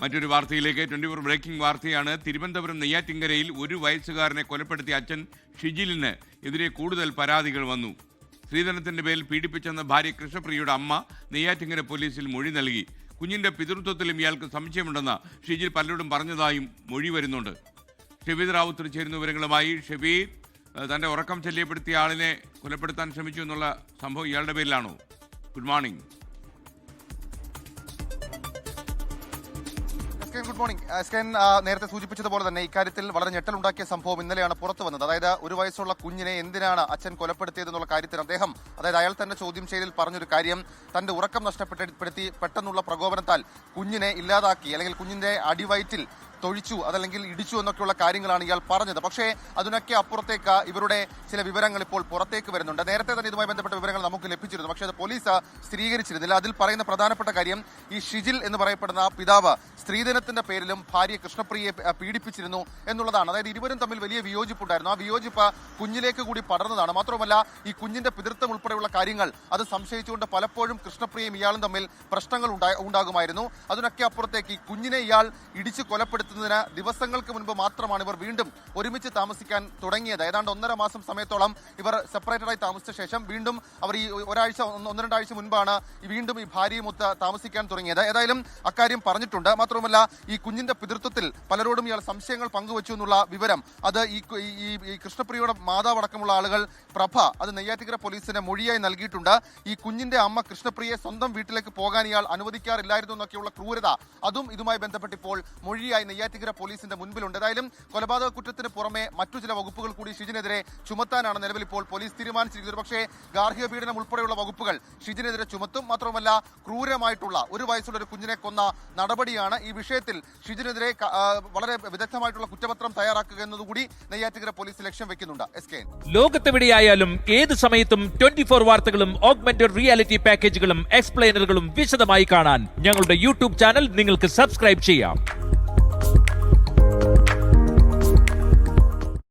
മറ്റൊരു വാർത്തയിലേക്ക് 24 ബ്രേക്കിംഗ് വാർത്തയാണ്. തിരുവനന്തപുരം നെയ്യാറ്റിൻകരയിൽ 1 വയസ്സുകാരനെ കൊലപ്പെടുത്തിയ അച്ഛൻ ഷിജിലിന് എതിരെ കൂടുതൽ പരാതികൾ വന്നു. സ്ത്രീധനത്തിന്റെ പേരിൽ പീഡിപ്പിച്ചെന്ന ഭാര്യ കൃഷ്ണപ്രിയയുടെ അമ്മ നെയ്യാറ്റിൻകര പോലീസിൽ മൊഴി നൽകി. കുഞ്ഞിന്റെ പിതൃത്വത്തിലും ഇയാൾക്ക് സംശയമുണ്ടെന്ന് ഷിജിൽ പലരോടും പറഞ്ഞതായും മൊഴി വരുന്നുണ്ട്. ഷെബീദ് റാവുത്തർ ചേരുന്ന വിവരങ്ങളുമായി. ഷെബീദ്, തന്റെ ഉറക്കം ശല്യപ്പെടുത്തിയ ആളിനെ കൊലപ്പെടുത്താൻ ശ്രമിച്ചു എന്നുള്ള സംഭവം ഇയാളുടെ പേരിലാണോ? Good morning. Good morning. എസ്കൻ നേരത്തെ സൂചിപ്പിച്ചതുപോലെ തന്നെ ഇക്കാര്യത്തിൽ വളരെ ഞെട്ടലുണ്ടാക്കിയ സംഭവം ഇന്നലെയാണ് പുറത്തു വന്നത്. അതായത് 1 വയസ്സുള്ള കുഞ്ഞിനെ എന്തിനാണ് അച്ഛൻ കൊലപ്പെടുത്തിയതെന്നുള്ള കാര്യത്തിൽ അദ്ദേഹം, അതായത് അയാൾ തന്നെ ചോദ്യം ചെയ്യലിൽ പറഞ്ഞൊരു കാര്യം, തന്റെ ഉറക്കം നഷ്ടപ്പെടുത്തി പെട്ടെന്നുള്ള പ്രകോപനത്താൽ കുഞ്ഞിനെ ഇല്ലാതാക്കി, അല്ലെങ്കിൽ കുഞ്ഞിന്റെ അടിവയറ്റിൽ തൊഴിച്ചു, അതല്ലെങ്കിൽ ഇടിച്ചു എന്നൊക്കെയുള്ള കാര്യങ്ങളാണ് ഇയാൾ പറഞ്ഞത്. പക്ഷേ അതിനൊക്കെ അപ്പുറത്തേക്ക് ഇവരുടെ ചില വിവരങ്ങൾ ഇപ്പോൾ പുറത്തേക്ക് വരുന്നുണ്ട്. നേരത്തെ തന്നെ ഇതുമായി ബന്ധപ്പെട്ട വിവരങ്ങൾ നമുക്ക് ലഭിച്ചിരുന്നു, പക്ഷേ അത് പോലീസ് സ്ഥിരീകരിച്ചിരുന്നില്ല. അതിൽ പറയുന്ന പ്രധാനപ്പെട്ട കാര്യം, ഈ ഷിജിൽ എന്ന് പറയപ്പെടുന്ന പിതാവ് സ്ത്രീധനത്തിന്റെ പേരിലും ഭാര്യ കൃഷ്ണപ്രിയയെ പീഡിപ്പിച്ചിരുന്നു എന്നുള്ളതാണ്. അതായത് ഇരുവരും തമ്മിൽ വലിയ വിയോജിപ്പുണ്ടായിരുന്നു. ആ വിയോജിപ്പ് കുഞ്ഞിലേക്ക് കൂടി പടർന്നതാണ്. മാത്രമല്ല ഈ കുഞ്ഞിന്റെ പിതൃത്വം ഉൾപ്പെടെയുള്ള കാര്യങ്ങൾ അത് സംശയിച്ചുകൊണ്ട് പലപ്പോഴും കൃഷ്ണപ്രിയയും ഇയാളും തമ്മിൽ പ്രശ്നങ്ങൾ ഉണ്ടാകുമായിരുന്നു. അതിനൊക്കെ അപ്പുറത്തേക്ക് ഈ കുഞ്ഞിനെ ഇയാൾ ഇടിച്ച് കൊലപ്പെടുത്തുന്നതിന് ദിവസങ്ങൾക്ക് മുൻപ് മാത്രമാണ് ഇവർ വീണ്ടും ഒരുമിച്ച് താമസിക്കാൻ തുടങ്ങിയത്. ഏതാണ്ട് 1.5 മാസം സമയത്തോളം ഇവർ സെപ്പറേറ്റഡായി താമസിച്ച ശേഷം വീണ്ടും അവർ ഈ 1-2 ആഴ്ച മുൻപാണ് വീണ്ടും ഈ ഭാര്യയുമൊത്ത് താമസിക്കാൻ തുടങ്ങിയത്. ഏതായാലും അക്കാര്യം പറഞ്ഞിട്ടുണ്ട്. മാത്രമല്ല ഈ കുഞ്ഞിന്റെ പിതൃത്വത്തിൽ പലരോടും ഇയാൾ സംശയങ്ങൾ പങ്കുവച്ചു എന്നുള്ള വിവരം അത് ഈ കൃഷ്ണപ്രിയയുടെ മാതാവടക്കമുള്ള ആളുകൾ പ്രഭ അത് നെയ്യാറ്റിൻകര പോലീസിന് മൊഴിയായി നൽകിയിട്ടുണ്ട്. ഈ കുഞ്ഞിന്റെ അമ്മ കൃഷ്ണപ്രിയയെ സ്വന്തം വീട്ടിലേക്ക് പോകാൻ ഇയാൾ അനുവദിക്കാറില്ലായിരുന്നു എന്നൊക്കെയുള്ള ക്രൂരത അതും ഇതുമായി ബന്ധപ്പെട്ട് ഇപ്പോൾ മൊഴിയായി നെയ്യാറ്റിൻകര പോലീസിന്റെ മുൻപിലുണ്ട്. ഏതായാലും കൊലപാതക കുറ്റത്തിന് പുറമെ മറ്റു ചില വകുപ്പുകൾ കൂടി ഷിജിനെതിരെ ചുമത്താനാണ് നിലവിൽ ഇപ്പോൾ പോലീസ് തീരുമാനിച്ചിരിക്കുന്നത്. പക്ഷേ ഗാർഹിക പീഡനം ഉൾപ്പെടെയുള്ള വകുപ്പുകൾ ഷിജിനെതിരെ ചുമത്തും. മാത്രമല്ല ക്രൂരമായിട്ടുള്ള 1 വയസ്സുള്ള ഒരു കുഞ്ഞിനെ കൊന്ന നടപടിയാണ്. ഈ വിഷയത്തിൽ ഷിജിനെതിരെ വളരെ വിദഗ്ധമായിട്ടുള്ള കുറ്റപത്രം തയ്യാറാക്കുക എന്നതുകൂടി നെയ്യാറ്റിൻകര പോലീസ് ലക്ഷ്യം വെക്കുന്നുണ്ട്. ലോകത്തെവിടെയായാലും ഏത് സമയത്തും 24 വാർത്തകളും ഓഗ്മെന്റഡ് റിയാലിറ്റി പാക്കേജുകളും എക്സ്പ്ലെയിനറുകളും വിശദമായി കാണാൻ ഞങ്ങളുടെ യൂട്യൂബ് ചാനൽ നിങ്ങൾക്ക് സബ്സ്ക്രൈബ് ചെയ്യാം.